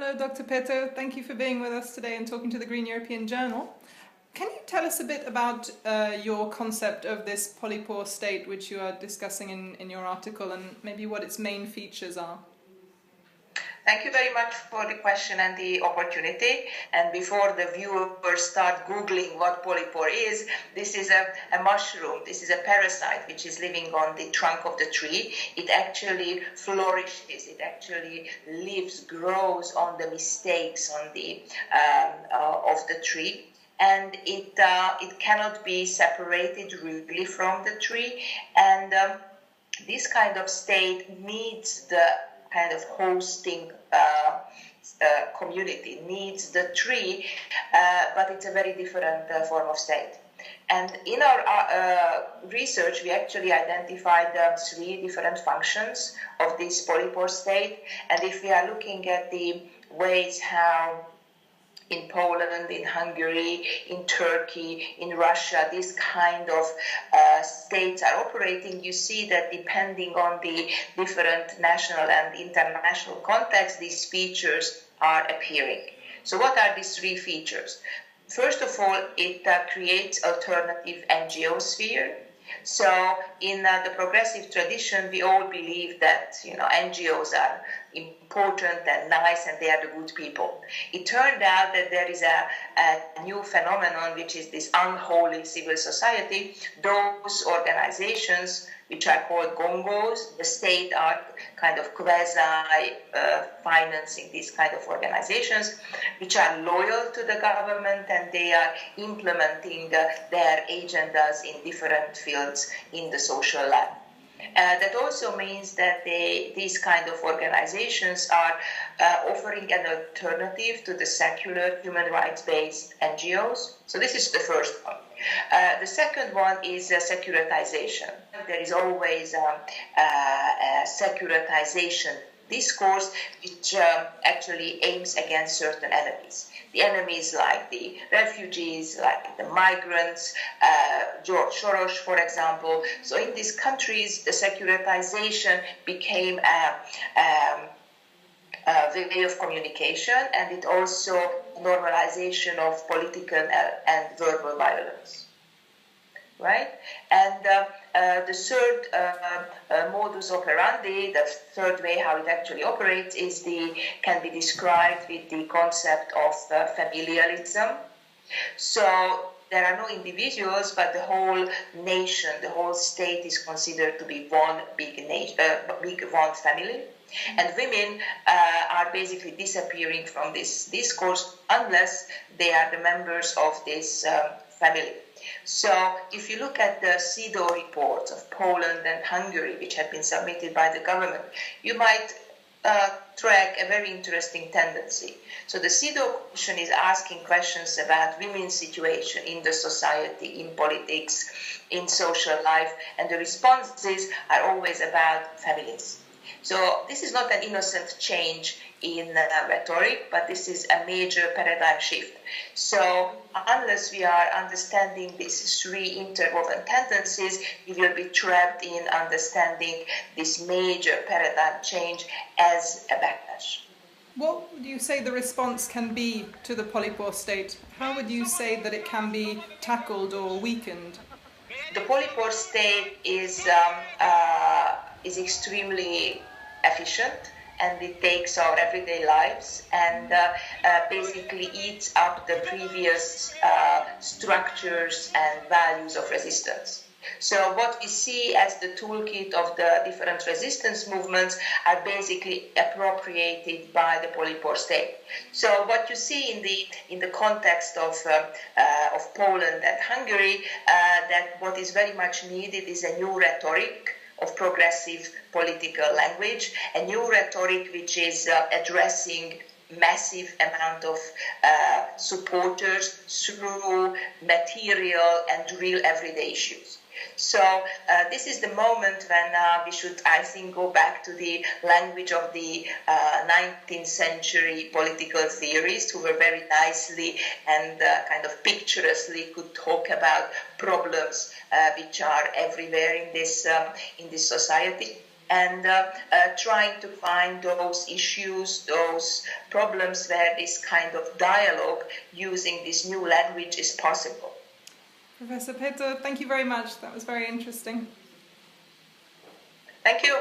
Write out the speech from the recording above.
Hello, Dr. Peto. Thank you for being with us today and talking to the Green European Journal. Can you tell us a bit about your concept of this polypore state, which you are discussing in your article, and maybe what its main features are? Thank you very much for the question and the opportunity. And before the viewers start Googling what polypore is, this is a mushroom. This is a parasite which is living on the trunk of the tree. It actually flourishes. It actually lives, grows on the mistakes on the of the tree. And it cannot be separated really from the tree. And this kind of state needs the kind of hosting community, needs the tree, but it's a very different form of state. And in our research, we actually identified 3 different functions of this polypore state. And if we are looking at the ways how in Poland, in Hungary, in Turkey, in Russia, these kind of states are operating, you see that depending on the different national and international context, these features are appearing. So what are these 3 features? First of all, it creates alternative NGO sphere. So in the progressive tradition, we all believe that NGOs are important and nice and they are the good people. It turned out that there is a new phenomenon, which is this unholy civil society. Those organizations, which are called gongos, the state are kind of quasi-financing these kind of organizations, which are loyal to the government and they are implementing their agendas in different fields in the social life. That also means that these kind of organizations are offering an alternative to the secular human rights-based NGOs. So this is the first one. The second one is securitization. There is always a securitization discourse which actually aims against certain enemies. The enemies like the refugees, like the migrants, George Soros, for example. So in these countries, the securitization became a way of communication, and it also normalization of political and verbal violence. Right? And the third modus operandi, the third way how it actually operates, can be described with the concept of familialism. So there are no individuals, but the whole nation, the whole state is considered to be one big one family. And women are basically disappearing from this discourse unless they are the members of this family. So if you look at the CEDAW reports of Poland and Hungary, which have been submitted by the government, you might track a very interesting tendency. So the CEDAW Commission is asking questions about women's situation in the society, in politics, in social life, and the responses are always about families. So this is not an innocent change in rhetoric, but this is a major paradigm shift. So unless we are understanding these 3 interwoven tendencies, we will be trapped in understanding this major paradigm change as a backlash. What would you say the response can be to the polypore state? How would you say that it can be tackled or weakened? The polypore state is extremely efficient, and it takes our everyday lives and basically eats up the previous structures and values of resistance. So what we see as the toolkit of the different resistance movements are basically appropriated by the polypore state. So what you see in the context of Poland and Hungary, that what is very much needed is a new rhetoric of progressive political language, a new rhetoric which is addressing massive amount of supporters through material and real everyday issues. So this is the moment when we should, I think, go back to the language of the 19th century political theorists who were very nicely and kind of picturesquely could talk about problems which are everywhere in this society. and trying to find those issues, those problems where this kind of dialogue using this new language is possible. Professor Pető, thank you very much. That was very interesting. Thank you.